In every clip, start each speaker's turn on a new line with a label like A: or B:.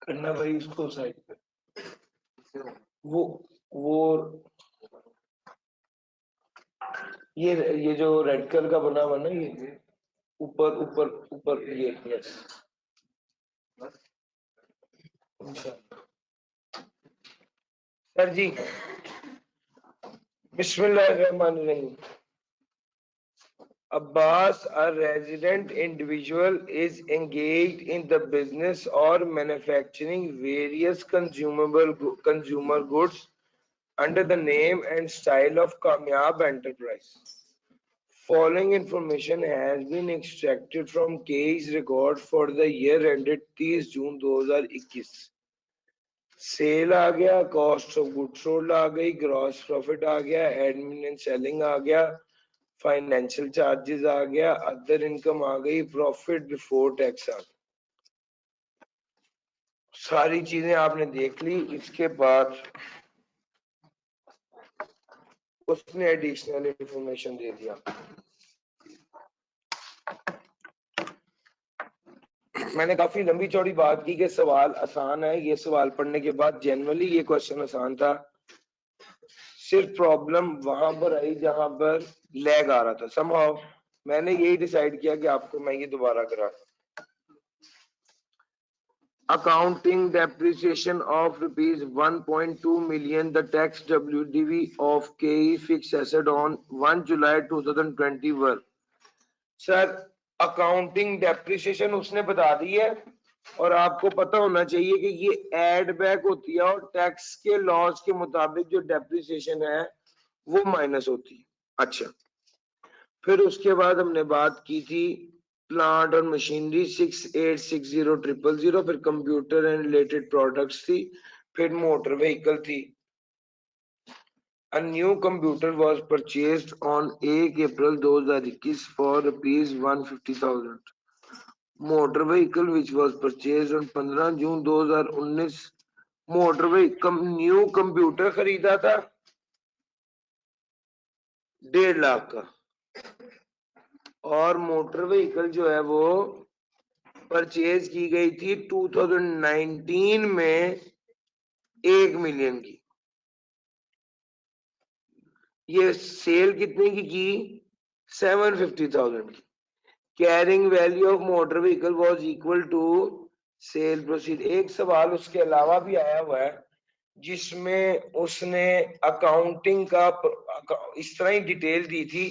A: करना भाई इसको साइड पे। वो ये जो रेड कलर का बना हुआ ना, ये ऊपर ऊपर ऊपर ये, यस सर जी। बिस्मिल्लाहिर्रहमानिर्रहीम। Abbas, a resident individual, is engaged in the business or manufacturing various consumer goods under the name and style of Kamyab Enterprise. Following information has been extracted from case record for the year ended 30 June 2021. Cell आ गया, cost of good sold आ गई, gross profit आ गया, admin and selling आ गया, financial charges आ गया, other income आ गई, profit before tax आ गया। सारी चीजें आपने देख ली। इसके बाद उसने एडिशनल इंफॉर्मेशन दे दिया। मैंने काफी लंबी चौड़ी बात की कि सवाल आसान है। ये सवाल पढ़ने के बाद जनरली ये क्वेश्चन आसान था, सिर्फ प्रॉब्लम वहां पर आई जहां पर लैग आ रहा था। समहाउ मैंने यही डिसाइड किया कि आपको मैं ये दोबारा करा। Accounting depreciation of rupees 1.2 million, the tax WDV of KE fixed asset on 1 July 2021। Sir accounting depreciation उसने बता दी है, और आपको पता होना चाहिए कि ये एड बैक होती है और टैक्स के लॉज के मुताबिक जो डेप्रिसिएशन है वो माइनस होती है। अच्छा, फिर उसके बाद हमने बात की थी प्लांट और मशीनरी 686000, फिर कंप्यूटर एंड रिलेटेड प्रोडक्ट्स थी, फिर मोटर व्हीकल थी। A new computer was purchased on 1 April 2021 for rupees 150,000. Motor vehicle which was purchased on 15 June 2019, motor vehicle new computer खरीदा था 1.5 लाख का, और मोटर व्हीकल जो है वो परचेज की गई थी 2019 में 1 मिलियन की। ये सेल कितने की 750,000 की। Carrying value of motor vehicle was equal to sale proceed. एक सवाल उसके अलावा भी आया हुआ है जिसमें उसने अकाउंटिंग का इस तरह ही डिटेल दी थी।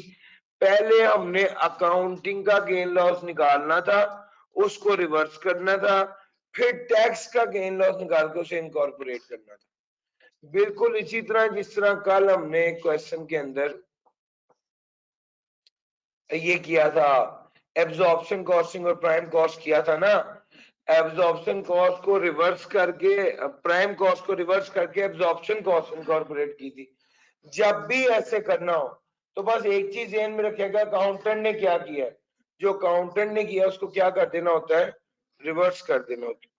A: पहले हमने अकाउंटिंग का गेन लॉस निकालना था, उसको रिवर्स करना था, फिर टैक्स का गेन लॉस निकाल के उसे इनकॉर्पोरेट करना था। बिल्कुल इसी तरह जिस तरह कल हमने क्वेश्चन के अंदर ये किया था, एब्जॉर्प्शन कॉस्टिंग और प्राइम कॉस्ट किया था ना। एब्जॉर्प्शन कॉस्ट को रिवर्स करके, प्राइम कॉस्ट को रिवर्स करके एब्जॉर्प्शन कॉस्ट इनकॉर्पोरेट की थी। जब भी ऐसे करना हो तो बस एक चीज ध्यान में रखिएगा, अकाउंटेंट ने क्या किया है, जो अकाउंटेंट ने किया उसको क्या कर देना होता है, रिवर्स कर देना होता है।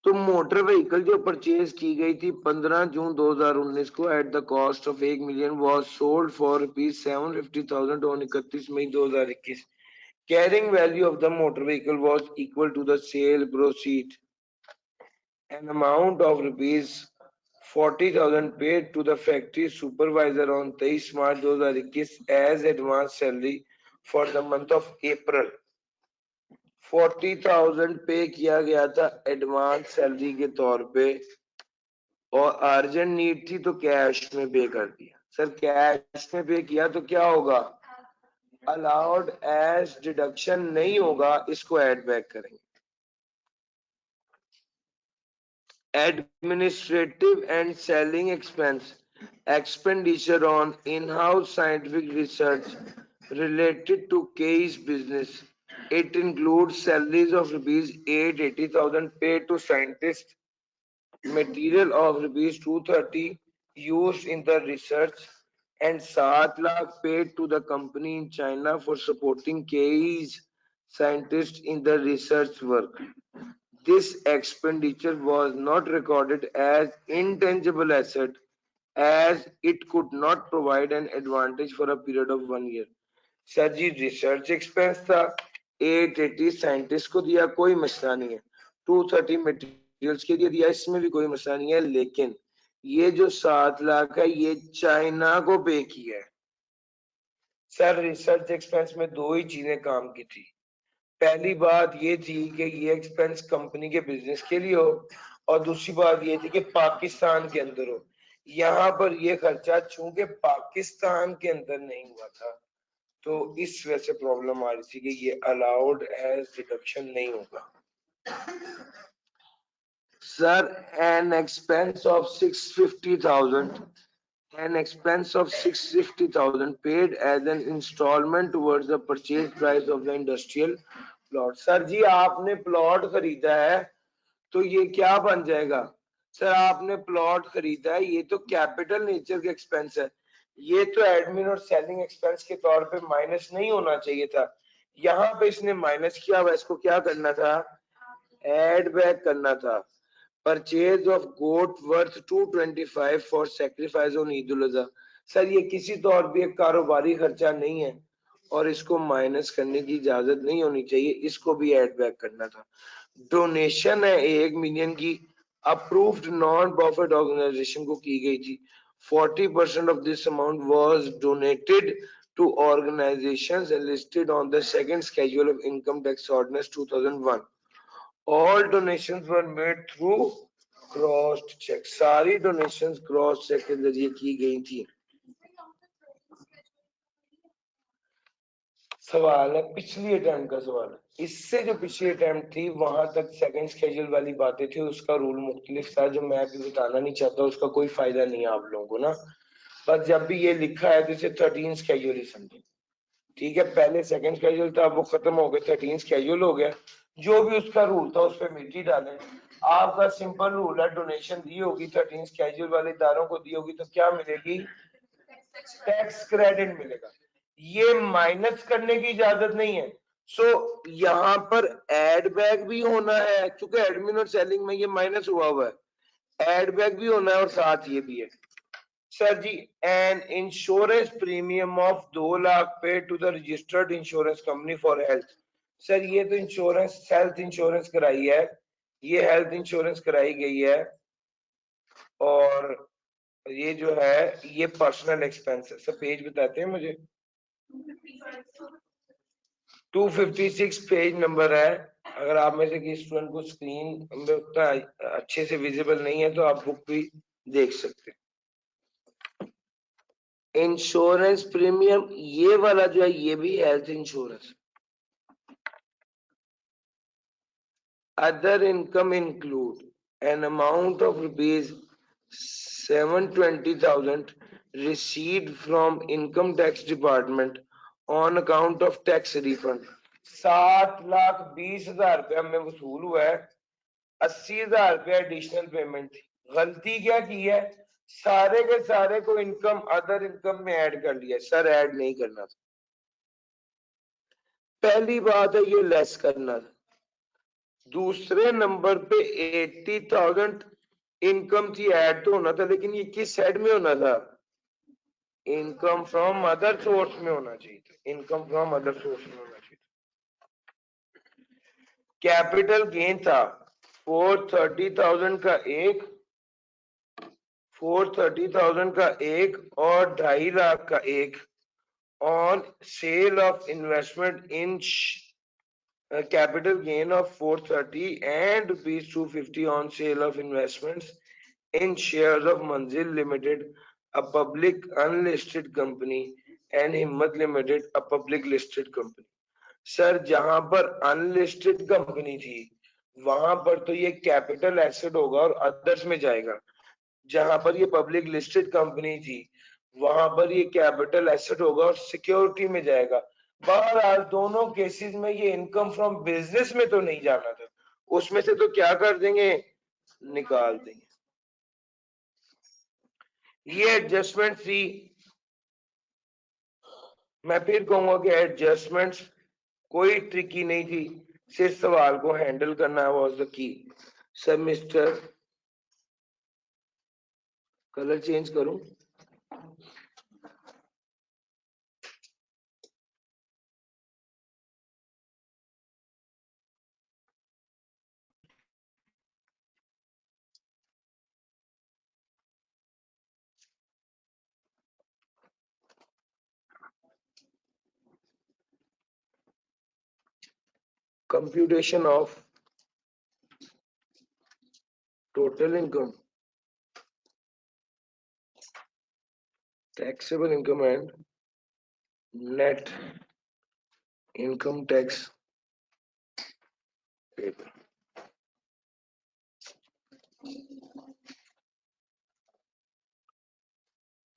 A: तो मोटर व्हीकल जो परचेज की गई थी 15 जून 2019 को at the cost of 1 million was sold for rupees 750,000 on 31 मई 2021। Carrying value of the motor vehicle was equal to the sale proceed. An amount of rupees 40,000 paid to the factory supervisor on 23 March 2021 as advance salary for the month of April। 40,000 पे किया गया था advance salary के तौर पे, और urgent need थी तो कैश में पे कर दिया। सर कैश में पे किया तो क्या होगा, अलाउड एज डिडक्शन नहीं होगा, इसको ऐड बैक करेंगे। Administrative and selling expense expenditure on in-house scientific research related to case business. It includes salaries of rupees 880,000 paid to scientists, material of rupees 230 used in the research, and 7 lakh paid to the company in China for supporting case scientists in the research work. This expenditure was not recorded as intangible asset as it could not provide an advantage for a period of 1 year. Sir ji research expense था, 880 scientist को दिया, कोई मसला नहीं है, 230 materials के लिए दिया, इसमें भी कोई मसला नहीं है, लेकिन ये जो 7 लाख है ये चाइना को पे किया है। सर रिसर्च एक्सपेंस में दो ही चीजें काम की थी। पहली बात ये थी कि ये एक्सपेंस कंपनी के बिजनेस के लिए हो, और दूसरी बात ये थी कि पाकिस्तान के अंदर हो। यहाँ पर ये खर्चा चूंकि पाकिस्तान के अंदर नहीं हुआ था, तो इस वजह से प्रॉब्लम आ रही थी कि ये अलाउड एज डिडक्शन नहीं होगा। Sir an expense of 650,000 an expense of 650,000 paid as an installment towards the purchase price of the industrial plot। Sir जी आपने प्लॉट खरीदा है तो ये क्या बन जाएगा? सर आपने प्लॉट खरीदा है, ये तो कैपिटल नेचर का एक्सपेंस है, ये तो एडमिन और सेलिंग एक्सपेंस के तौर पे माइनस नहीं होना चाहिए था। यहाँ पे इसने माइनस किया हुआ, इसको क्या करना था? एड बैक करना था। Purchase of goat worth 225 for sacrifice on Eid ul Azha. Sir ये किसी तौर पे एक कारोबारी खर्चा नहीं है और इसको माइनस करने की इजाजत नहीं होनी चाहिए, इसको भी ऐड बैक करना था। डोनेशन है 1 मिलियन की, अप्रूव्ड नॉन प्रॉफिट ऑर्गेनाइजेशन को की गई थी। 40% of this amount was donated to organizations listed on the second schedule of income tax ordinance 2001। all donations were made through cross cheque. सारी donations cross cheque के जरिए की गई थी। सवाल है पिछली अटेम्प्ट का सवाल है, इससे जो पिछली अटेम्प्ट थी वहां तक सेकंड स्केड्यूल वाली बातें थी, उसका रूल मुख्तलिफ था जो मैं अभी बताना नहीं चाहता, उसका कोई फायदा नहीं है आप लोगों को ना। बस जब भी ये लिखा है तो इसे 13 स्केड्यूल ही समझे, ठीक है? पहले सेकंड स्केड्यूल था, वो खत्म हो गया, 13 स्केड्यूल हो गया। जो भी उसका रूल था उस पर मिट्टी डालें। आपका सिंपल रूल है, डोनेशन दी होगी 13 स्केड्यूल वाले इदारों को दी होगी तो क्या मिलेगी? टैक्स क्रेडिट मिलेगा। ये माइनस करने की इजाजत नहीं है। सो यहाँ पर एड बैक भी होना है, क्योंकि एडमिन और सेलिंग में ये माइनस हुआ हुआ है, एड बैक भी होना है और साथ ये भी है। सर जी an insurance premium of 2 lakh pay to the registered insurance company for health. Sir ये तो इंश्योरेंस हेल्थ इंश्योरेंस कराई है, ये हेल्थ इंश्योरेंस कराई गई है, और ये जो है ये पर्सनल एक्सपेंस है। सर पेज बताते हैं मुझे? 256 पेज नंबर है। अगर आप में से किसी स्टूडेंट को स्क्रीन में उतना अच्छे से विजिबल नहीं है तो आप बुक भी देख सकते हैं। इंश्योरेंस प्रीमियम ये वाला जो है ये भी health insurance. Other income include N amount of rupees 720,000 received from income tax department on account of tax refund। 7,20,000 रुपया में वसूल हुआ है, 80,000 रुपया एडिशनल पेमेंट थी। गलती क्या की है? सारे के सारे को इनकम अदर इनकम में ऐड कर लिया। सर ऐड नहीं करना था, पहली बात है ये लेस करना था। दूसरे नंबर पे 80,000 इनकम थी, ऐड तो होना था, लेकिन ये किस हेड में होना था? इनकम फ्रॉम अदर सोर्स में होना चाहिए था, इनकम फ्रॉम अदर सोर्स में होना चाहिए था। कैपिटल गेन था 430,000 का एक, 430,000 का एक और 2.5 लाख का एक on sale of investment in capital gain of 430 and rupees 250 on sale of investments in shares of Manzil Limited, a public unlisted company, and Himmat Limited, a public listed company। Sir जहां पर unlisted company थी वहां पर तो ये capital asset होगा और others में जाएगा, जहां पर ये पब्लिक लिस्टेड कंपनी थी वहां पर ये कैपिटल एसेट होगा और सिक्योरिटी में जाएगा। बहरहाल दोनों केसेस में ये इनकम फ्रॉम बिजनेस में तो नहीं जाना था, उसमें से तो क्या कर देंगे? निकाल देंगे। ये एडजस्टमेंट थी। मैं फिर कहूंगा कि एडजस्टमेंट्स कोई ट्रिकी नहीं थी, सिर्फ सवाल को हैंडल करना was the key. Sir mister colour change करूं? computation of total income, taxable income and net income tax payable.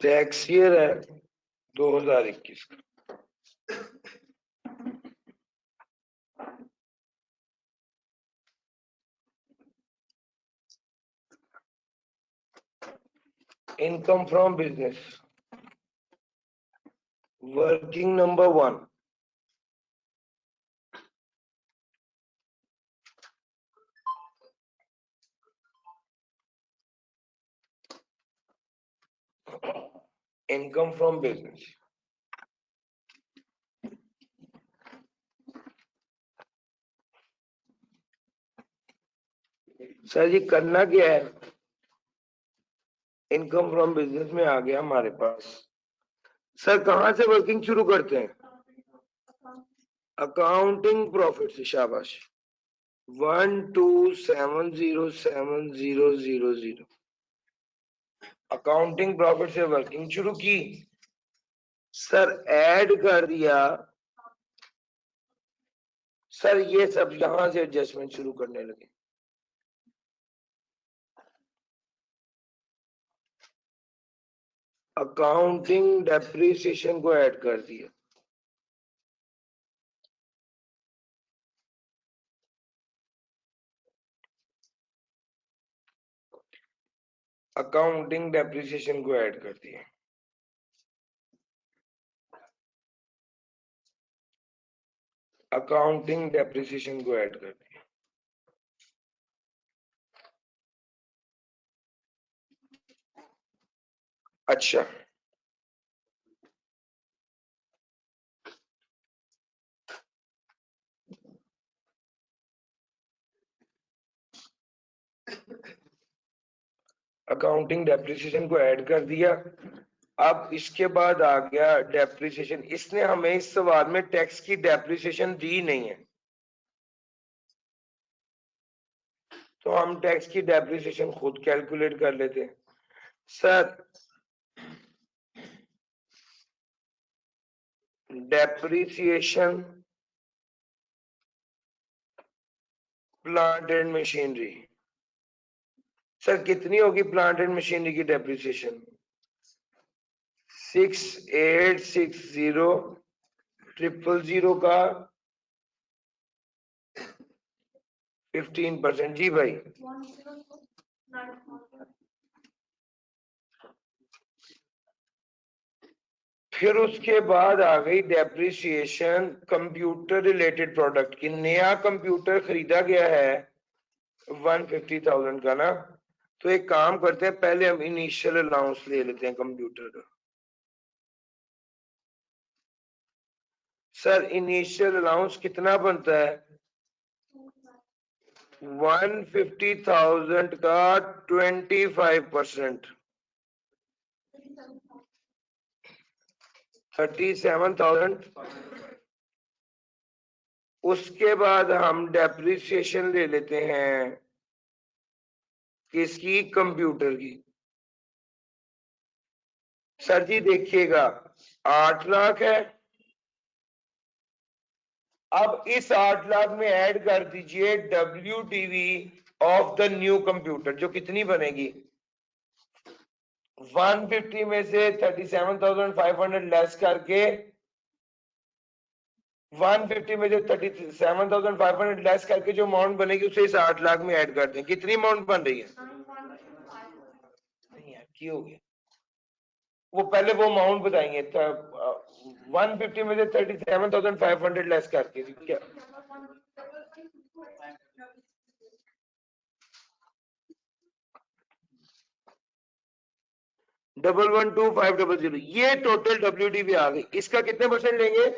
A: Tax year है 2021 का। Income from business, working number 1, income from business. Sir जी करना क्या है, इनकम फ्रॉम बिजनेस में आ गया हमारे पास। सर कहां से वर्किंग शुरू करते हैं, अकाउंटिंग प्रॉफिट से, शाबाश। 127070000 अकाउंटिंग प्रॉफिट से वर्किंग शुरू की। सर ऐड कर दिया। सर ये सब यहां से एडजस्टमेंट शुरू करने लगे। अकाउंटिंग डेप्रिसिएशन को ऐड कर दिया। अकाउंटिंग डेप्रिसिएशन को ऐड कर दिया। अकाउंटिंग डेप्रिसिएशन को ऐड कर दिया। अच्छा अकाउंटिंग डेप्रिसिएशन को ऐड कर दिया। अब इसके बाद आ गया डेप्रिसिएशन। इसने हमें इस सवाल में टैक्स की डेप्रिसिएशन दी नहीं है, तो हम टैक्स की डेप्रिसिएशन खुद कैलकुलेट कर लेते हैं। Sir depreciation plant and machinery, sir कितनी होगी प्लांट एंड मशीनरी की डेप्रिसिएशन, 6860,000 का 15%। जी भाई फिर उसके बाद आ गई डेप्रिसिएशन कंप्यूटर रिलेटेड प्रोडक्ट की। नया कंप्यूटर खरीदा गया है 150,000 का ना, तो एक काम करते हैं, पहले हम इनिशियल अलाउंस ले लेते हैं कंप्यूटर का। सर इनिशियल अलाउंस कितना बनता है, 150,000 का 25%, 37,000। उसके बाद हम डेप्रिसिएशन ले लेते हैं किसकी, कंप्यूटर की। सर जी देखिएगा 8 लाख है। अब इस 8 लाख में ऐड कर दीजिए WDV of the new computer, जो कितनी बनेगी, 150 में से 37,500 लेस करके, 150 में से 37,500 लेस करके जो अमाउंट बनेगी उसे इस 8 लाख में ऐड कर दें। कितनी अमाउंट बन रही है, नहीं यार की हो गया, वो पहले वो अमाउंट बताएंगे। 150 में से 37,500 लेस करके क्या, 112,500, ये टोटल WDV आ गई। इसका कितने परसेंट लेंगे,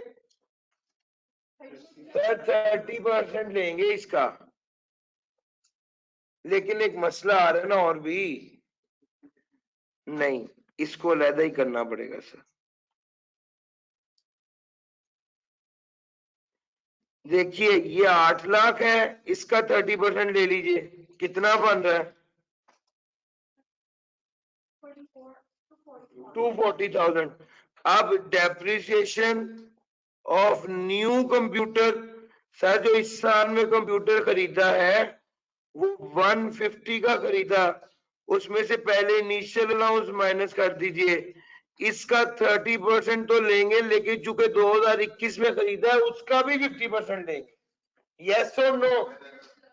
A: सर 30% लेंगे इसका। लेकिन एक मसला आ रहा है ना और भी, नहीं इसको अलग ही करना पड़ेगा सर। देखिए ये 8 लाख है, इसका 30% ले लीजिए, कितना बन रहा है? 240,000। अब depreciation of new computer, sir जो इस साल में कंप्यूटर खरीदा है वो 150 का खरीदा, उसमें से पहले इनिशियल अलाउंस माइनस कर दीजिए, इसका 30% तो लेंगे, लेकिन चूंकि 2021 में खरीदा है उसका भी 50% लेंगे। यस और नो,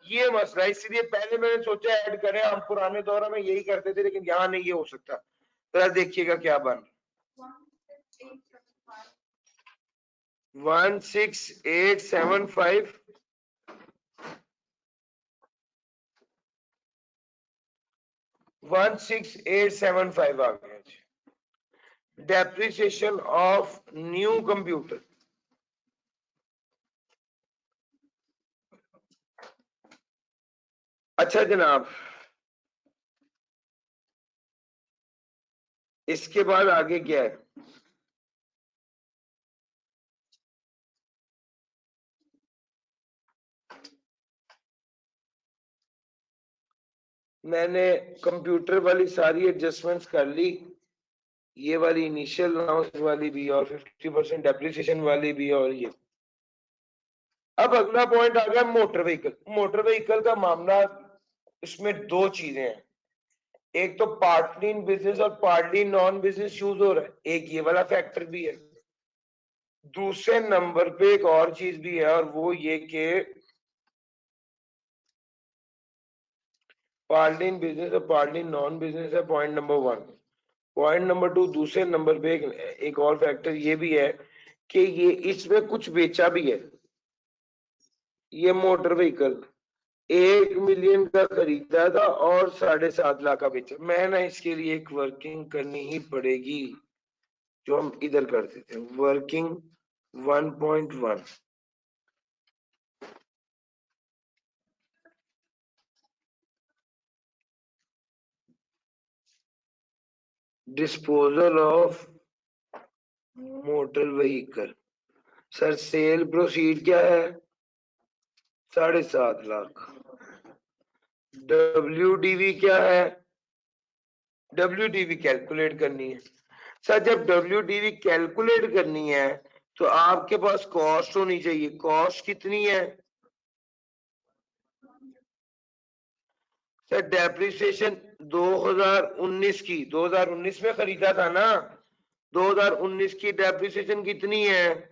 A: ये मसला, इसलिए पहले मैंने सोचा ऐड करें, हम पुराने दौर में यही करते थे, लेकिन यहाँ नहीं ये हो सकता। तो देखिएगा क्या बन 16875 16875 आ गया। डेप्रिसिएशन ऑफ न्यू कंप्यूटर, अच्छा जनाब, इसके बाद आगे क्या है? मैंने कंप्यूटर वाली सारी एडजस्टमेंट्स कर ली, ये वाली इनिशियल अलाउंस वाली भी और 50% डेप्रिसिएशन वाली भी, और ये अब अगला पॉइंट आ गया मोटर व्हीकल। मोटर व्हीकल का मामला, इसमें दो चीजें हैं, एक तो पार्टली इन बिजनेस और पार्टली नॉन बिजनेस यूज हो रहा है, एक ये वाला फैक्टर भी है। दूसरे नंबर पे एक और चीज भी है, और वो ये कि पार्टली इन बिजनेस और पार्टली नॉन बिजनेस है, पॉइंट नंबर 1। पॉइंट नंबर 2, दूसरे नंबर पे एक और फैक्टर ये भी है कि ये इसमें कुछ बेचा भी है। ये मोटर व्हीकल 1 मिलियन का खरीदा था और 7.5 लाख का बेचा। मैं ना इसके लिए एक वर्किंग करनी ही पड़ेगी, जो हम इधर करते थे, working 1.1। Disposal of motor vehicle, sir cell proceed क्या है? 7.5 लाख। WDV क्या है? WDV कैलकुलेट करनी है। सर जब WDV कैलकुलेट करनी है तो आपके पास कॉस्ट होनी चाहिए। कॉस्ट कितनी है? सर डेप्रिसिएशन 2019 की, 2019 में खरीदा था ना, 2019 की डेप्रिसिएशन कितनी है?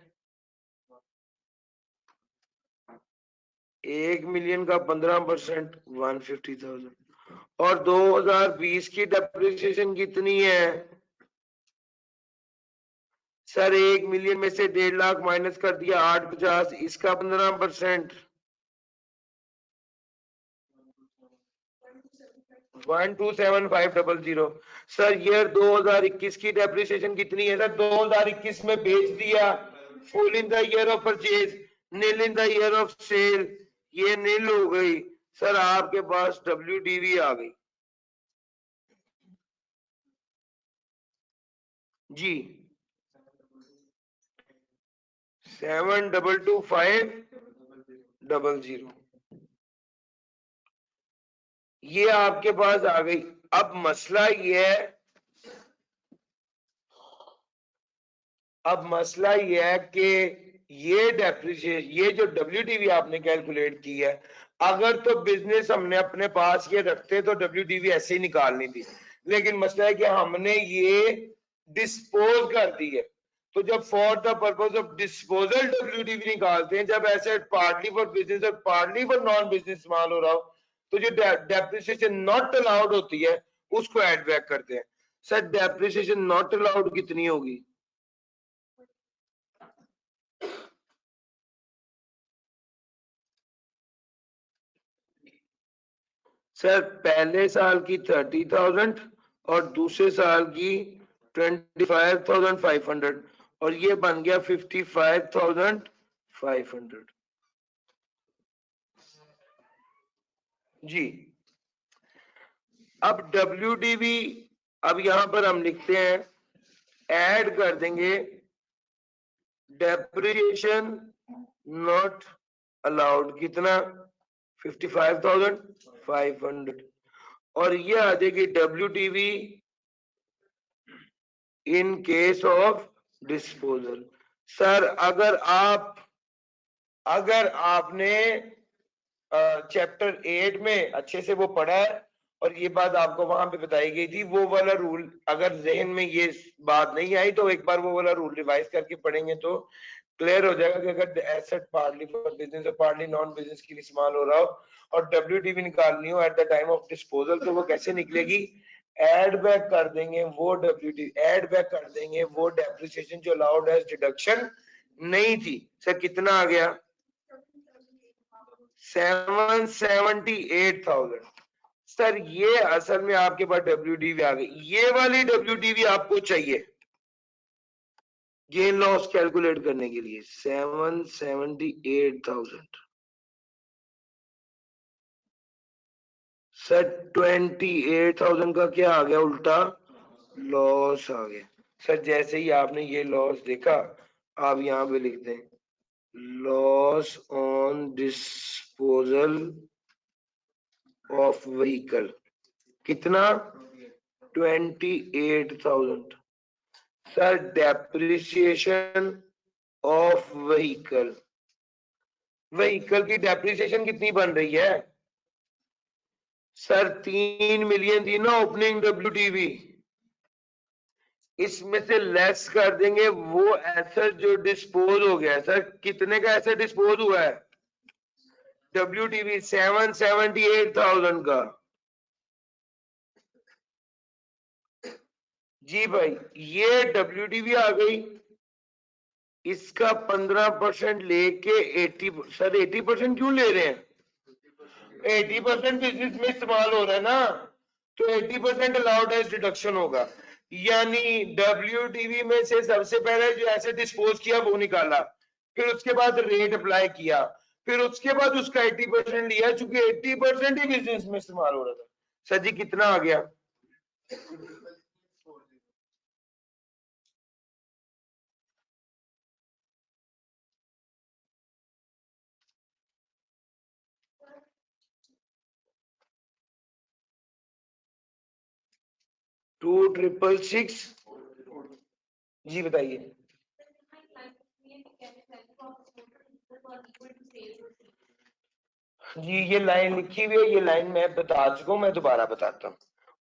A: 1 मिलियन का 15% 150,000। और 2020 की डेप्रिसिएशन कितनी है? सर 1 मिलियन में से 1.5 लाख माइनस कर दिया, 850, इसका 15%, 127500। सर ईयर 2021 की डेप्रिसिएशन कितनी है? सर 2021 में बेच दिया, full in the year of purchase, nil in the year of sale, ये नील हो गई। सर आपके पास WDV आ गई जी, 722500, ये आपके पास आ गई। अब मसला ये है, अब मसला ये है कि ये डेप्रिसिएशन, ये जो WDV आपने कैलकुलेट की है, अगर तो बिजनेस हमने अपने पास ये रखते तो WDV ऐसे ही निकालनी थी, लेकिन मसला है कि हमने ये डिस्पोज कर दी है। तो जब for the purpose of disposal WDV निकालते हैं, जब एसेट पार्टली फॉर बिजनेस और पार्टली फॉर नॉन बिजनेस इस्तेमाल हो रहा हो, तो जो डेप्रिसिएशन नॉट अलाउड होती है उसको एड बैक करते हैं। सर डेप्रिसिएशन नॉट अलाउड कितनी होगी? सर पहले साल की 30,000 और दूसरे साल की 25,500, और ये बन गया 55,500 जी। अब WDV, अब यहां पर हम लिखते हैं, ऐड कर देंगे डेप्रिसिएशन नॉट अलाउड कितना 55,500 और ये आ जाएगी WTV in case of disposal. Sir अगर आपने चैप्टर 8 में अच्छे से वो पढ़ा है और ये बात आपको वहां पे बताई गई थी, वो वाला रूल अगर जहन में ये बात नहीं आई तो एक बार वो वाला रूल रिवाइज करके पढ़ेंगे तो क्लियर हो जाएगा कि अगर एसेट पार्टली फॉर बिजनेस और पार्टली नॉन बिजनेस के लिए इस्तेमाल हो रहा हो और WTV निकालनी हो at the time of disposal तो वो कैसे निकलेगी, एड बैक कर देंगे वो WTV, एड बैक कर देंगे वो डेप्रिसिएशन जो अलाउड एज डिडक्शन नहीं थी। सर कितना आ गया 778,000। सर ये असल में आपके पास WTV आ गई, ये वाली WTV आपको चाहिए गेन लॉस कैलकुलेट करने के लिए 778,000। सर 28,000 का क्या आ गया उल्टा लॉस आ गया। सर जैसे ही आपने ये लॉस देखा आप यहां पे लिख दें loss on disposal of vehicle कितना 28,000। Sir depreciation of vehicle, vehicle की डेप्रिसिएशन कितनी बन रही है सर 3 मिलियन थी ना ओपनिंग WTV, इसमें से लेस कर देंगे वो एसेट जो डिस्पोज हो गया। सर कितने का एसेट डिस्पोज हुआ है WTV 778,000 का। जी भाई ये WTV आ गई, इसका 15% लेके 80, सर 80% क्यों ले रहे हैं 80% बिजनेस में इस्तेमाल हो रहा है ना तो 80% अलाउड एज डिडक्शन होगा। यानी WTV में से सबसे पहले जो एसेट डिस्पोज किया वो निकाला, फिर उसके बाद रेट अप्लाई किया, फिर उसके बाद उसका 80% लिया चूंकि 80% ही बिजनेस में इस्तेमाल हो रहा था। सर जी कितना आ गया 2,666। जी बताइए जी ये लाइन लिखी हुई है, ये लाइन मैं बता चुका हूं, मैं दोबारा बताता हूं।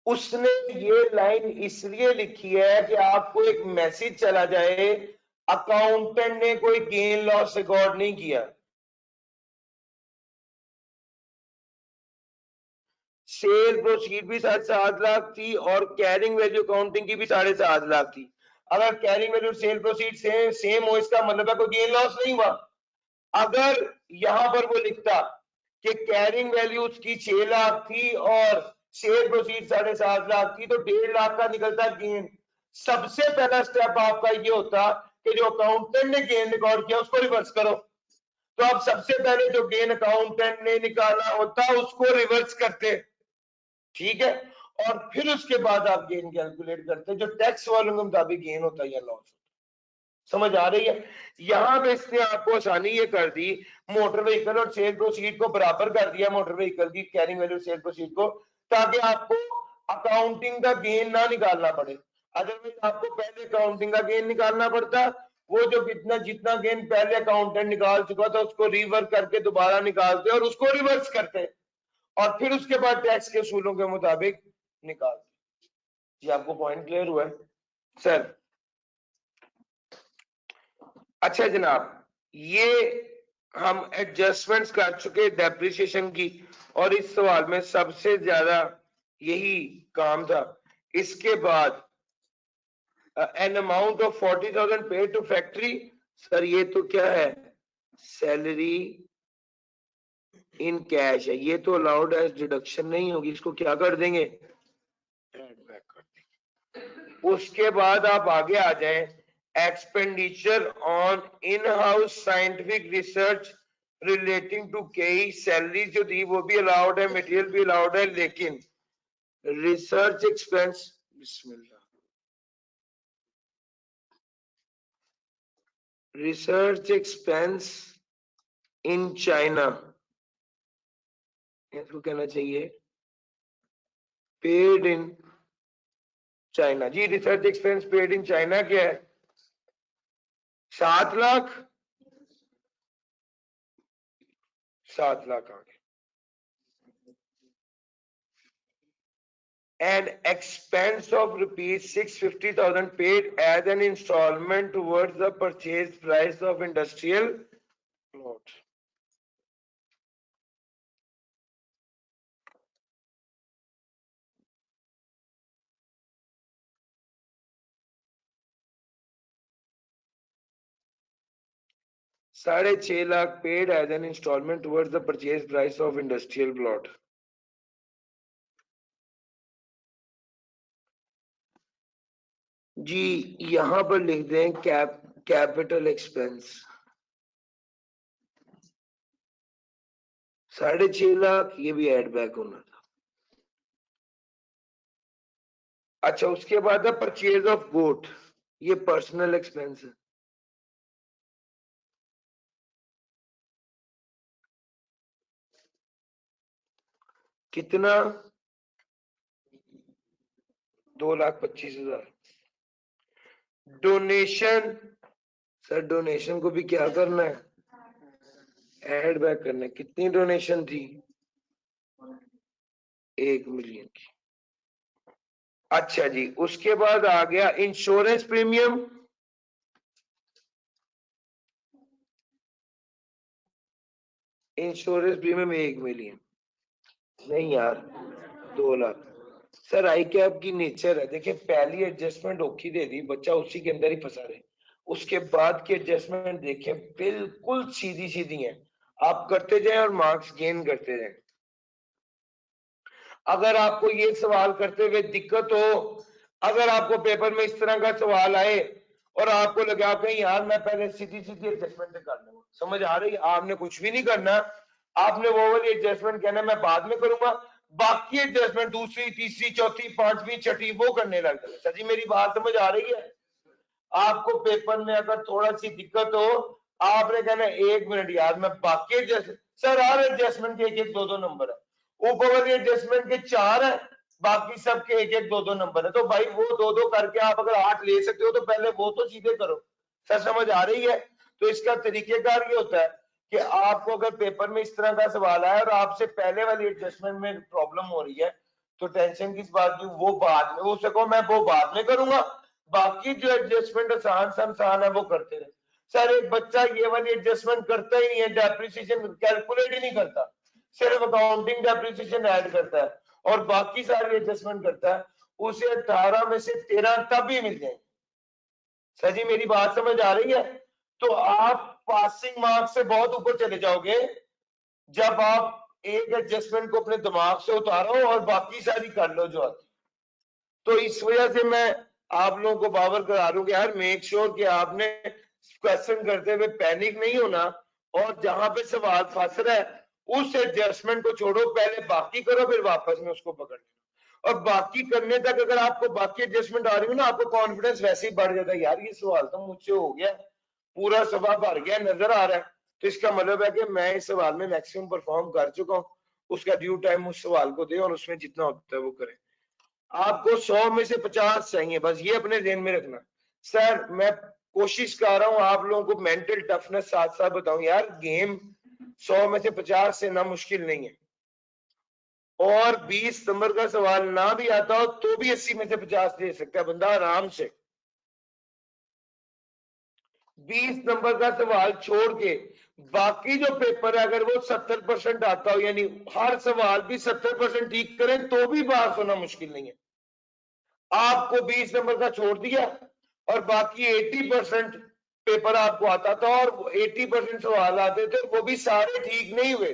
A: उसने ये लाइन इसलिए लिखी है कि आपको एक मैसेज चला जाए अकाउंटेंट ने कोई गेन लॉस रिकॉर्ड नहीं किया, सेल प्रोसीड भी 7.5 लाख थी और कैरिंग वैल्यू अकाउंटिंग की भी 7.5 लाख थी। अगर carrying value cell proceed same हो इसका मतलब है कोई गेन लॉस नहीं हुआ। अगर यहां पर वो लिखता कि कैरिंग वैल्यू उसकी 6 लाख थी और शेयर प्रोसीड 7.5 लाख थी तो 1.5 लाख का निकलता गेन। सबसे पहला स्टेप आपका ये होता कि जो अकाउंटेंट ने गेन रिकॉर्ड किया उसको रिवर्स करो। तो आप सबसे पहले जो गेन अकाउंटेंट ने निकाला होता उसको रिवर्स करते, ठीक है, और फिर उसके बाद आप गेन कैलकुलेट करते जो टैक्स वालों के मुताबिक गेन होता है या लॉस। समझ आ रही है? यहां पे इसने आपको आसानी ये कर दी, मोटर व्हीकल और सेल प्रोसीड को बराबर कर दिया, मोटर व्हीकल की कैरिंग वैल्यू सेल प्रोसीड को, ताकि आपको अकाउंटिंग का गेन ना निकालना पड़े। अदरवाइज आपको पहले अकाउंटिंग का गेन निकालना पड़ता, वो जो कितना जितना गेन पहले अकाउंटेंट निकाल चुका था उसको रिवर्स करके दोबारा निकालते और उसको रिवर्स करते और फिर उसके बाद टैक्स के उसूलों के मुताबिक निकालते। जी आपको पॉइंट क्लियर हुआ है सर? अच्छा जनाब, ये हम एडजस्टमेंट्स कर चुके डेप्रिसिएशन की और इस सवाल में सबसे ज्यादा यही काम था। इसके बाद an amount of 40,000 paid to factory. Sir ये तो क्या है सैलरी इन कैश है, ये तो अलाउड एज डिडक्शन नहीं होगी, इसको क्या कर देंगे एड बैक कर देंगे। उसके बाद आप आगे आ जाए expenditure on in house scientific research relating to केई, सैलरी जो थी वो भी अलाउड है, मटेरियल भी अलाउड है, लेकिन research expense research expense in China, इसको कहना चाहिए पेड इन चाइना। जी research expense paid in China क्या है? 7 लाख, 7 लाख आ गए। And expense of rupees 650,000 paid as an instalment towards the purchase price of industrial plot. ₹6.5 lakh paid as an instalment towards the purchase price of industrial plot. जी यहां पर लिख दें capital expense 6.5 lakh, ये भी एड बैक होना था। अच्छा उसके बाद है परचेज ऑफ गोट, ये पर्सनल एक्सपेंस है। कितना? 2,25,000। डोनेशन, सर डोनेशन को भी क्या करना है? ऐड बैक करना है। कितनी डोनेशन थी? 1 मिलियन की। अच्छा जी उसके बाद आ गया insurance premium, insurance premium 1 million नहीं यार 2 लाख। सर आई कैप की नेचर है, देखिए पहली एडजस्टमेंट ओखी दे दी, बच्चा उसी के अंदर ही फंसा रहे। उसके बाद की एडजस्टमेंट देखें बिल्कुल सीधी सीधी है, आप करते जाएं और मार्क्स गेन करते जाएं। अगर आपको ये सवाल करते हुए दिक्कत हो, अगर आपको पेपर में इस तरह का सवाल आए और आपको लगे आप कहीं यार मैं पहले सीधी सीधी एडजस्टमेंट कर लूंगा, समझ आ रही है? आपने कुछ भी नहीं करना, आपने वो वाली एडजस्टमेंट कहना मैं बाद में करूंगा, बाकी एडजस्टमेंट दूसरी तीसरी चौथी पांचवी छठी वो करने लग जाए। सर जी मेरी बात समझ आ रही है? आपको पेपर में अगर थोड़ा सी दिक्कत हो, आपने कहना 1 मिनट यार मैं बाकी एडजस्टमेंट, सर हर एडजस्टमेंट के 1-1 2-2 नंबर है, ऊपर वाली एडजस्टमेंट के 4 है, बाकी सबके 1-1 2-2 नंबर है। तो भाई वो 2-2 करके आप अगर 8 ले सकते हो तो पहले वो तो सीधे करो। सर समझ आ रही है? तो इसका तरीकेकार ये होता है कि आपको अगर पेपर में इस तरह का सवाल आया और आपसे पहले वाली एडजस्टमेंट में प्रॉब्लम हो रही है तो टेंशन किस बात की, वो बाद में हो सको मैं वो बाद में करूंगा, बाकी जो एडजस्टमेंट आसान है वो करते रहे। सर एक बच्चा ये वाली एडजस्टमेंट करता ही नहीं है, डेप्रिसिएशन कैलकुलेट ही नहीं करता, सिर्फ अकाउंटिंग डेप्रिसिएशन ऐड करता है और बाकी सारी एडजस्टमेंट करता है, उसे 18 में से 13 तभी मिल जाएंगे। सर जी मेरी बात समझ आ रही है? तो आप पासिंग मार्क्स से बहुत ऊपर चले जाओगे जब आप एक एडजस्टमेंट को अपने दिमाग से उतारो और बाकी सारी कर लो जो आती। तो इस वजह से मैं आप लोगों को बावर करा रहा हूं कि यार मेक श्योर कि आपने क्वेश्चन करते हुए पैनिक नहीं होना और जहां पे सवाल फंस रहा है उस एडजस्टमेंट को छोड़ो, पहले बाकी करो फिर वापस में उसको पकड़ लेना। और बाकी करने तक अगर आपको बाकी एडजस्टमेंट आ रही हो ना, आपको कॉन्फिडेंस वैसे ही बढ़ जाता है, यार ये सवाल तो मुझसे हो गया, पूरा सवाल भर गया नजर आ रहा है, तो इसका मतलब है कि मैं इस सवाल में मैक्सिमम परफॉर्म कर चुका हूँ। उसका ड्यू टाइम उस सवाल को दे और उसमें जितना होता है वो करें। आपको 100 में से 50 चाहिए, बस ये अपने ध्यान में रखना। सर मैं कोशिश कर रहा हूं आप लोगों को मेंटल टफनेस साथ साथ बताऊं, यार गेम 100 में से 50 से ना मुश्किल नहीं है, और 20 नंबर का सवाल ना भी आता हो तो भी 80 में से 50 दे सकता है बंदा आराम से। 20 नंबर का सवाल छोड़ के बाकी जो पेपर है अगर वो 70% आता हो, यानी हर सवाल भी 70% ठीक करें तो भी पास होना मुश्किल नहीं है। आपको 20 नंबर का छोड़ दिया और बाकी 80% पेपर आपको आता था और 80% सवाल आते थे, वो भी सारे ठीक नहीं हुए,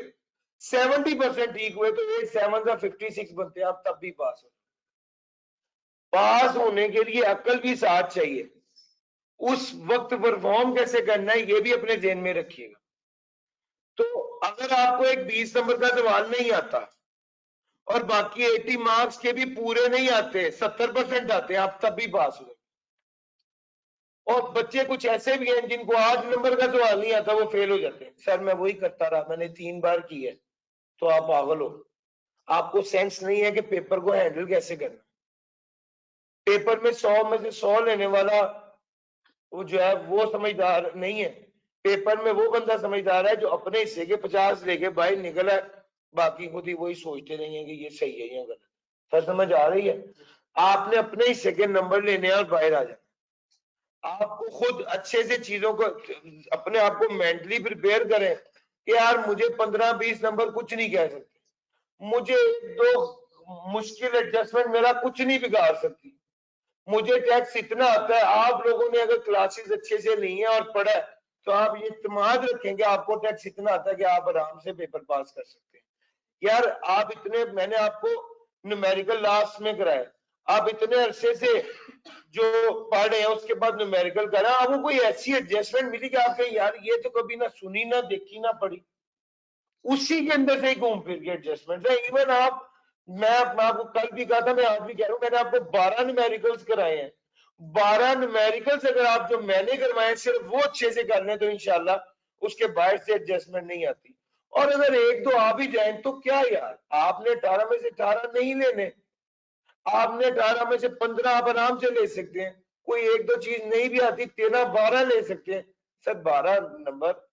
A: 70% ठीक हुए, तो 8 7 का 56 बनते, आप तब भी पास हो। पास होने के लिए अक्ल भी साथ चाहिए, उस वक्त परफॉर्म कैसे करना है ये भी अपने ध्यान में रखिएगा। तो अगर आपको एक 20 नंबर का सवाल नहीं आता और बाकी 80 मार्क्स के भी पूरे नहीं आते, 70% आते हैं, आप तब भी पास हो। और बच्चे कुछ ऐसे भी हैं जिनको 8 नंबर का सवाल नहीं आता, वो फेल हो जाते हैं। सर मैं वही करता रहा, मैंने 3 बार की है। तो आप पागल हो, आपको सेंस नहीं है कि पेपर को हैंडल कैसे करना। पेपर में 100 में से 100 लेने वाला वो जो है वो समझदार नहीं है। पेपर में वो बंदा समझदार है जो अपने हिस्से के 50 लेके बाहर निकला है, बाकी खुद ही वही सोचते रहेंगे कि ये सही है या गलत। सर समझ आ रही है? आपने अपने हिस्से के नंबर लेने हैं और बाहर आ जाना। आपको खुद अच्छे से चीजों को अपने आप को मेंटली प्रिपेयर करें कि यार मुझे 15-20 नंबर कुछ नहीं कह सकते, मुझे 2 मुश्किल एडजस्टमेंट मेरा कुछ नहीं बिगाड़ सकती, मुझे टैक्स इतना आता है। आप लोगों ने अगर क्लासेस अच्छे से ली है और पढ़ा है तो आप ये इत्मीनान रखें कि आपको टैक्स इतना आता है कि आप आराम से पेपर पास कर सकते हैं। यार आप इतने, मैंने आपको न्यूमेरिकल लास्ट में कराया, आप इतने अरसे से जो पढ़ रहे हैं उसके बाद न्यूमेरिकल करा, आपको कोई ऐसी एडजस्टमेंट मिली कि आप कहें यार ये तो कभी ना सुनी ना देखी ना पढ़ी, उसी के अंदर से ही घूम फिर के एडजस्टमेंट है। इवन आप, मैं आपको कल भी कहा था, मैं आज भी कह रहा हूं, मैंने आपको 12 न्यूमेरिकल्स कराए हैं। 12 न्यूमेरिकल्स अगर आप जो मैंने करवाए सिर्फ वो अच्छे से कर लें तो इंशाल्लाह उसके बाहर से एडजस्टमेंट नहीं आती। और अगर 1-2 आ भी जाए तो क्या यार, आपने 18 में से 18 नहीं लेने, आपने 18 में से 15 आप आराम से ले सकते हैं। कोई 1-2 चीज नहीं भी आती 13-12 ले सकते हैं। सर 12 नंबर,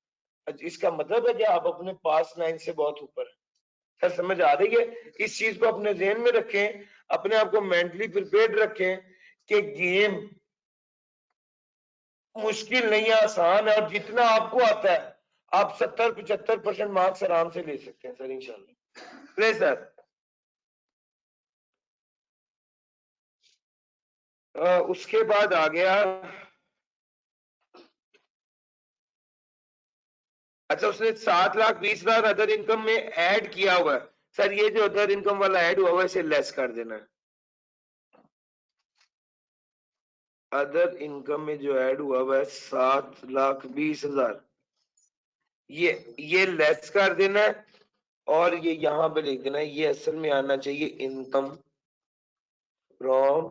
A: इसका मतलब है कि आप अपने पास लाइन से बहुत ऊपर है। सर समझ आ रही है? इस चीज को अपने ध्यान में रखें, अपने आप को मेंटली प्रिपेयर्ड रखें कि गेम मुश्किल नहीं है, आसान है, और जितना आपको आता है आप 70-75% मार्क्स आराम से ले सकते हैं सर इंशाल्लाह। ले सर उसके बाद आ गया, अच्छा उसने 7,20,000 अदर इनकम में ऐड किया हुआ है। सर ये जो अदर इनकम वाला ऐड हुआ है इसे लेस कर देना है। अदर इनकम में जो ऐड हुआ हुआ है 7,20,000, ये लेस कर देना है और ये यहां पे लिख देना है। ये असल में आना चाहिए इनकम फ्रॉम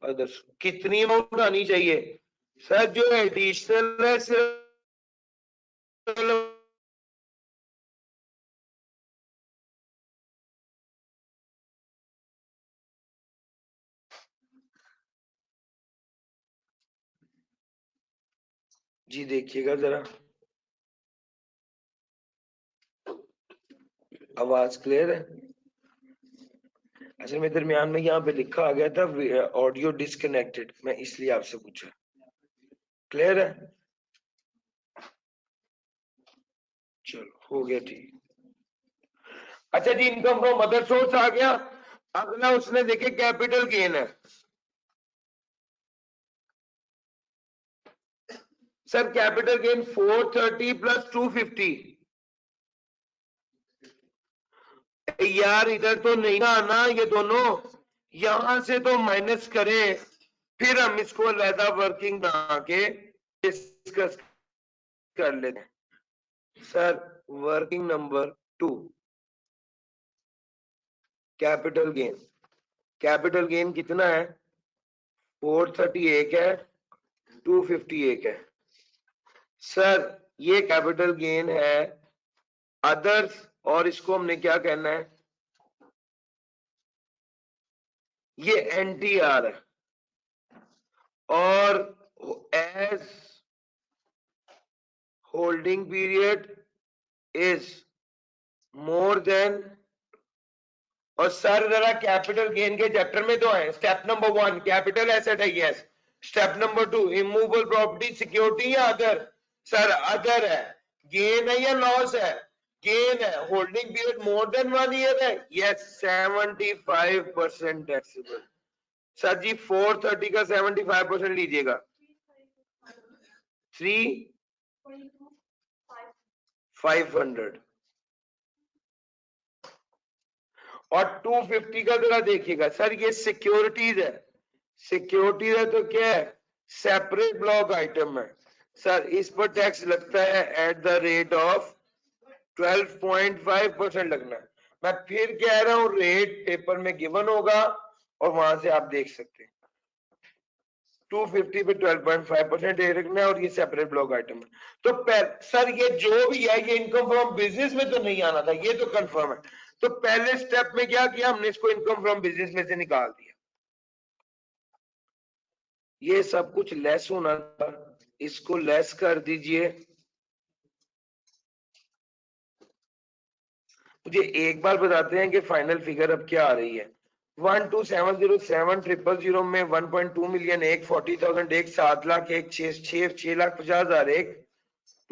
A: अदर्स। कितनी अमाउंट आनी चाहिए? सर जो एडिशनल है सिर्फ जी देखिएगा जरा, आवाज क्लियर है? असल में दरमियान में यहाँ पे लिखा आ गया था ऑडियो डिस्कनेक्टेड, मैं इसलिए आपसे पूछा। क्लियर है? चलो हो गया ठीक। अच्छा जी, इनकम फ्रॉम अदर सोर्स आ गया। अगला उसने देखे कैपिटल गेन है। Sir capital gain 430 plus 250। यार इधर तो नहीं ना आना, ये दोनों यहां से तो माइनस करें, फिर हम इसको अलहदा वर्किंग बना के डिस्कस कर लेते हैं। Sir working number 2 capital gain, capital gain कितना है? 430 एक है, 250 एक है। सर ये कैपिटल गेन है अदर्स, और इसको हमने क्या कहना है? ये एनटीआर है, और as holding period is more than. और सर जरा कैपिटल गेन के चैप्टर में तो है, स्टेप नंबर 1 कैपिटल एसेट है, yes. Step number 2 immovable property security या अदर? सर अदर है। गेन है या लॉस है? गेन है। Holding period more than 1 year है, यस। 75% टैक्सेबल। सर जी 430 का 75% लीजिएगा, 3,500। और 250 का जरा देखिएगा। सर ये सिक्योरिटीज है, सिक्योरिटीज है तो क्या है? सेपरेट ब्लॉक आइटम है। सर इस पर टैक्स लगता है एट द रेट ऑफ 12.5% लगना है। मैं फिर कह रहा हूं रेट पेपर में गिवन होगा और वहां से आप देख सकते हैं। 250 पे 12.5% रेट रखना है और ये सेपरेट ब्लॉक आइटम है। तो सर ये जो भी है ये इनकम फ्रॉम बिजनेस में तो नहीं आना था, ये तो कंफर्म है। तो पहले स्टेप में क्या किया हमने, इसको इनकम फ्रॉम बिजनेस में से निकाल दिया। ये सब कुछ लेस होना था, इसको लेस कर दीजिए। मुझे एक बार बताते हैं कि फाइनल फिगर अब क्या आ रही है। 12707 में 1.2 मिलियन, एक 40,000, एक 7 लाख, एक 6 लाख 50,000, एक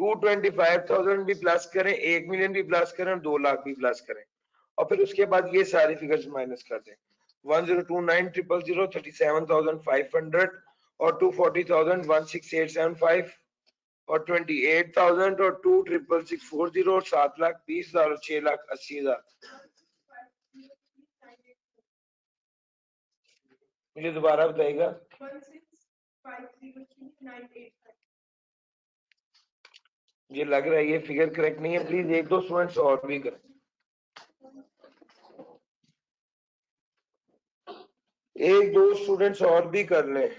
A: 225,000 भी प्लस करें, 1 मिलियन भी प्लस करें और 2 लाख भी प्लस करें, और फिर उसके बाद ये सारी फिगर्स माइनस कर दें। 1029,000 37,500 और 240,000 16875 और 28,000 और 266,640 और 7,20,000 और 6,80,000। मुझे दोबारा बताइएगा। मुझे लग रहा है ये फिगर करेक्ट नहीं है, प्लीज एक दो स्टूडेंट्स और भी करें, एक दो स्टूडेंट्स और भी कर लें।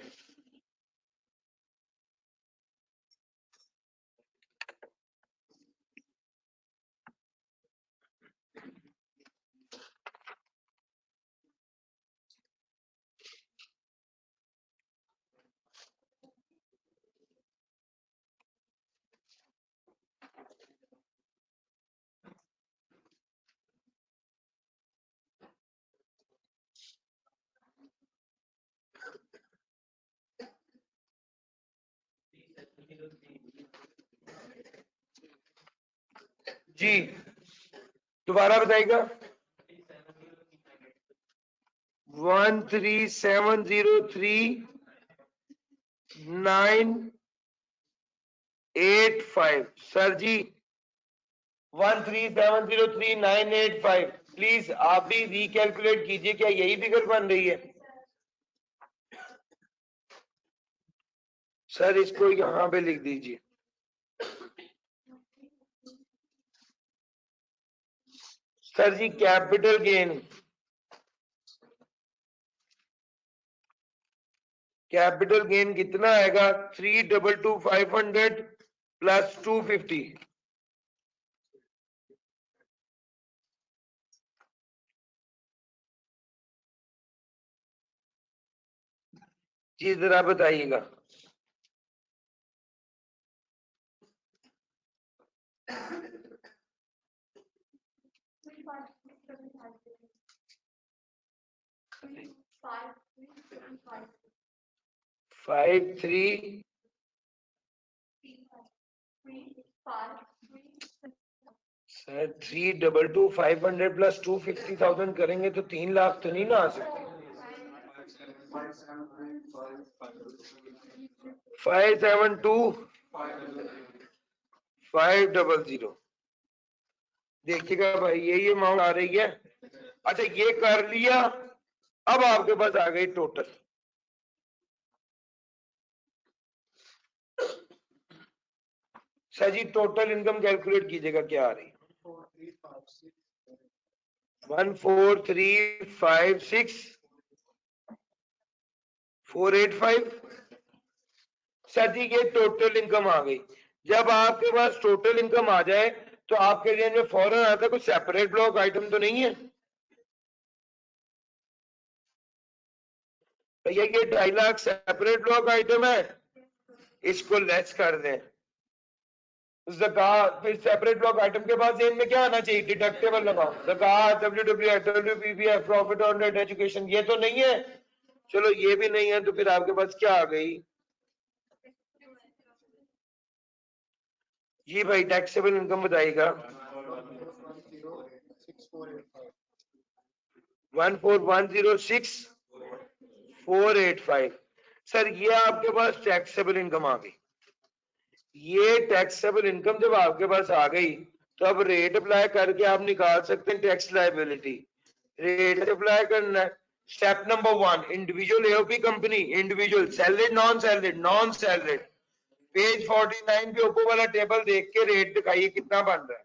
A: जी दोबारा बताइएगा। 13703,985 सर जी, 13703,985। प्लीज आप भी रिकैलकुलेट कीजिए, क्या यही फिगर बन रही है? सर इसको यहां पे लिख दीजिए। Sir G capital gain, capital gain कितना आएगा? 322,500 प्लस 250। जी जरा बताइएगा। फाइव थ्री सर 322,500 प्लस 250,000 करेंगे तो 3 लाख तो नहीं ना आ सकते। 572,500। देखिएगा भाई यही अमाउंट आ रही है। अच्छा ये कर लिया, अब आपके पास आ गई टोटल। सर जी टोटल इनकम कैलकुलेट कीजिएगा क्या आ रही है। 14356,485। सर जी ये टोटल इनकम आ गई। जब आपके पास टोटल इनकम आ जाए तो आपके लिए में फौरन आता है कुछ सेपरेट ब्लॉक आइटम तो नहीं है भैया, ये 2.5 लाख सेपरेट ब्लॉक आइटम है, इसको लेस कर दें। ज़कात, फिर सेपरेट ब्लॉक आइटम के बाद जेन में क्या आना चाहिए? डिडक्टेबल लगाओ। ज़कात, WWF, WPPF, profit on net education, ये तो नहीं है। चलो ये भी नहीं है तो फिर आपके पास क्या आ गई? जी भाई टैक्सेबल इनकम बताइएगा। 14106,485। सर ये आपके पास टैक्सेबल इनकम आ गई। ये टैक्सेबल इनकम जब आपके पास आ गई तो अब रेट अप्लाई करके आप निकाल सकते हैं टैक्स लायबिलिटी। रेट अप्लाई करना है। Step number 1, individual AOP company, individual salaried, non salaried, non salaried. Page 49 पे ऊपर वाला टेबल देख के रेट दिखाइए कितना बन रहा है।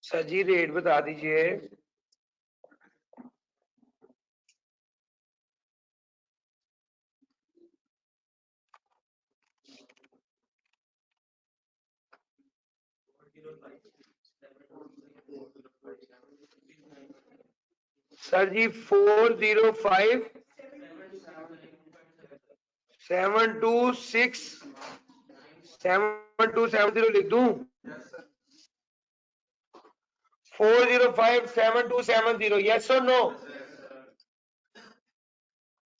A: सर जी रेट बता दीजिए। सर जी 4057267270 लिख दूं। 40577270, यस और नो?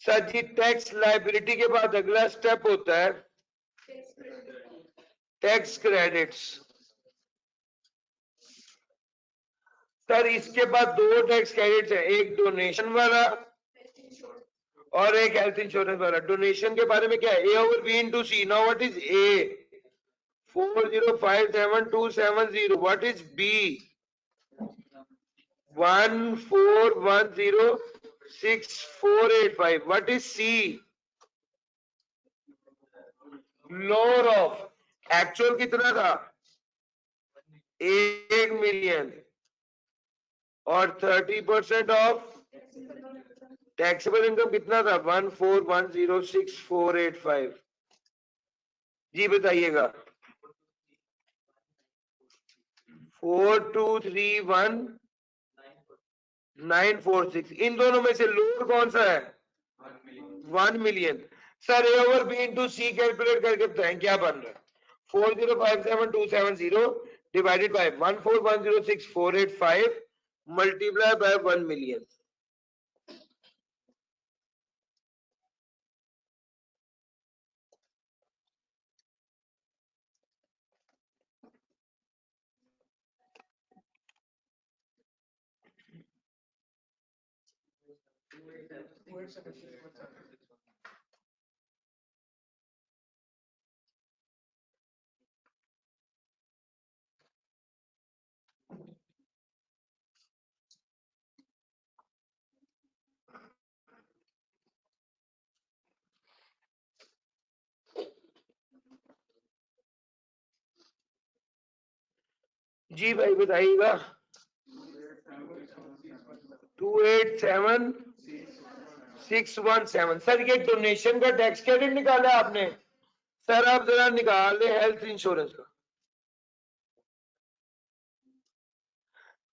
A: सर जी टैक्स लाइबिलिटी के बाद अगला स्टेप होता है टैक्स क्रेडिट्स। सर इसके बाद दो टैक्स क्रेडिट्स है, एक डोनेशन वाला और एक हेल्थ इंश्योरेंस वाला। डोनेशन के बारे में क्या है? A over B into C. Now what is A? 40577270। What is B? 14106485। What is C? Lower of. Actual कितना था? 1 मिलियन और 30% ऑफ टैक्सेबल इनकम कितना था? 14106485। जी बताइएगा। 4231946। इन दोनों में से लोअर कौन सा है? 1 million. Sir A over B into C calculate करके बताएं क्या बन रहा है? 4057270 divided by 14106485 multiply by 1 million. जी भाई बताइएगा। 287617। सर ये डोनेशन का टैक्स क्रेडिट निकाला आपने? सर आप जरा निकाल लें हेल्थ इंश्योरेंस का।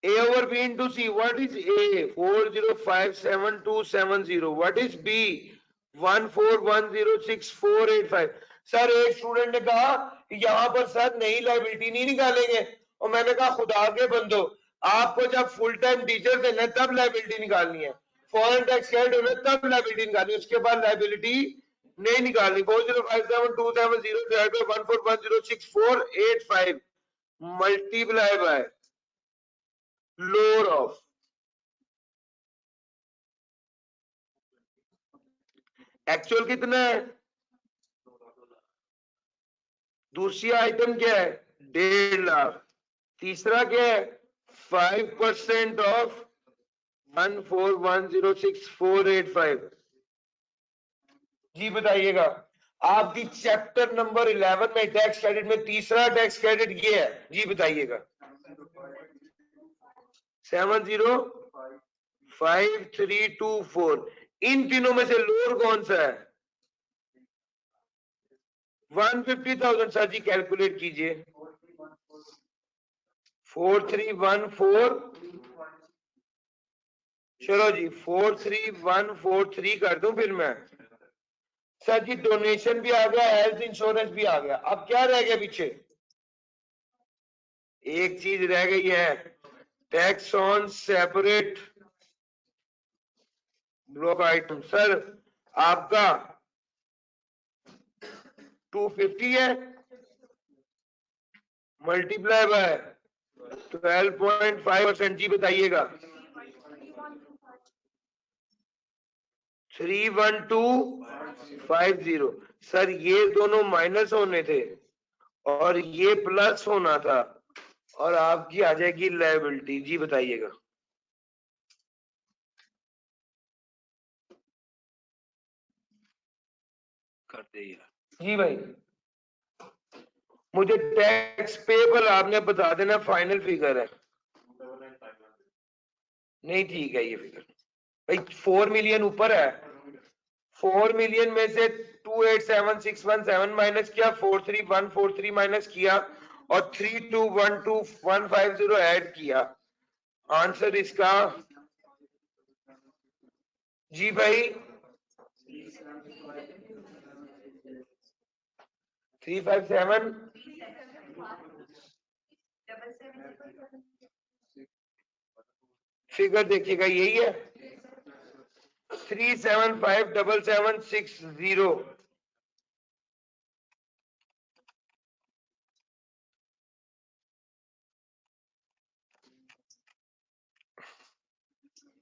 A: A over B into C. What is A? 40577270. What is B? 14106485। Sir एक स्टूडेंट ने कहा यहाँ पर सर नई लाइबिलिटी नहीं निकालेंगे, और मैंने कहा खुदा के बंदो, आपको जब फुल टाइम टीचर देना तब लाइबिलिटी निकालनी है, फॉरेन टैक्स क्रेडिट होना तब लाइबिलिटी निकालनी है, उसके बाद लाइबिलिटी नहीं निकालनी। 40577270 multiply by lower of. Actual कितना है? दूसरी आइटम क्या है? 1.5 लाख। तीसरा क्या है? 5% ऑफ 14106485। जी बताइएगा। आपकी चैप्टर नंबर 11 में टैक्स क्रेडिट में तीसरा टैक्स क्रेडिट ये है। जी बताइएगा। 705324। इन तीनों में से लोअर कौन सा है? 150,000। सर जी कैलकुलेट कीजिए। 4314। चलो जी 43143 कर दूं फिर मैं। सर जी डोनेशन भी आ गया, हेल्थ इंश्योरेंस भी आ गया, अब क्या रह गया पीछे? एक चीज रह गई है, tax on separate block item. Sir आपका 250 है मल्टीप्लाई बाय 12.5%। जी बताइएगा। 31250। सर ये दोनों माइनस होने थे और ये प्लस होना था, और आपकी आ जाएगी लायबिलिटी। जी बताइएगा। कर दे यार। जी भाई, मुझे टैक्स पेबल आपने बता देना, फाइनल फिगर है। नहीं ठीक है ये फिगर भाई, 4 मिलियन ऊपर है। 4 मिलियन में से 287617 माइनस किया, 43143 माइनस किया और 3212150 ऐड किया। आंसर इसका जी भाई 357 फिगर देखिएगा यही है 3757760।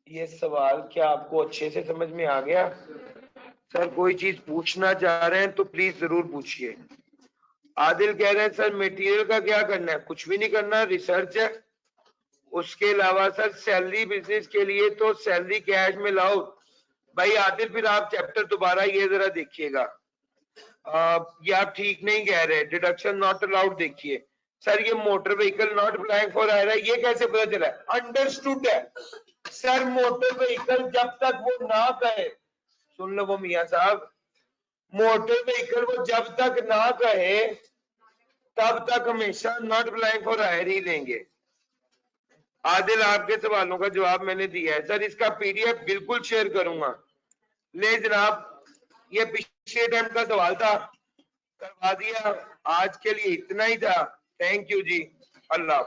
A: ये सवाल क्या आपको अच्छे से समझ में आ गया? सर कोई चीज पूछना चाह रहे हैं तो प्लीज जरूर पूछिए। आदिल कह रहे हैं सर मटेरियल का क्या करना है? कुछ भी नहीं करना, रिसर्च है। उसके अलावा सर सैलरी बिजनेस के लिए तो सैलरी कैश में लाओ। भाई आदिल फिर आप चैप्टर दोबारा ये जरा देखिएगा। ये आप ठीक नहीं कह रहे, डिडक्शन नॉट अलाउड देखिए। सर ये motor vehicle not applying for आयरा, ये कैसे पता चला? अंडरस्टूड है सर, मोटर व्हीकल जब तक वो ना कहे, सुन लो वो मियां साहब, मोटर व्हीकल वो जब तक ना कहे तब तक हमेशा नॉट अप्लाइंग फॉर हायर ही लेंगे। आदिल आपके सवालों का जवाब मैंने दिया है सर, इसका पीडीएफ बिल्कुल शेयर करूंगा। ले जनाब, ये पिछले टाइम का सवाल था, करवा दिया। आज के लिए इतना ही था। Thank you ji, Allah.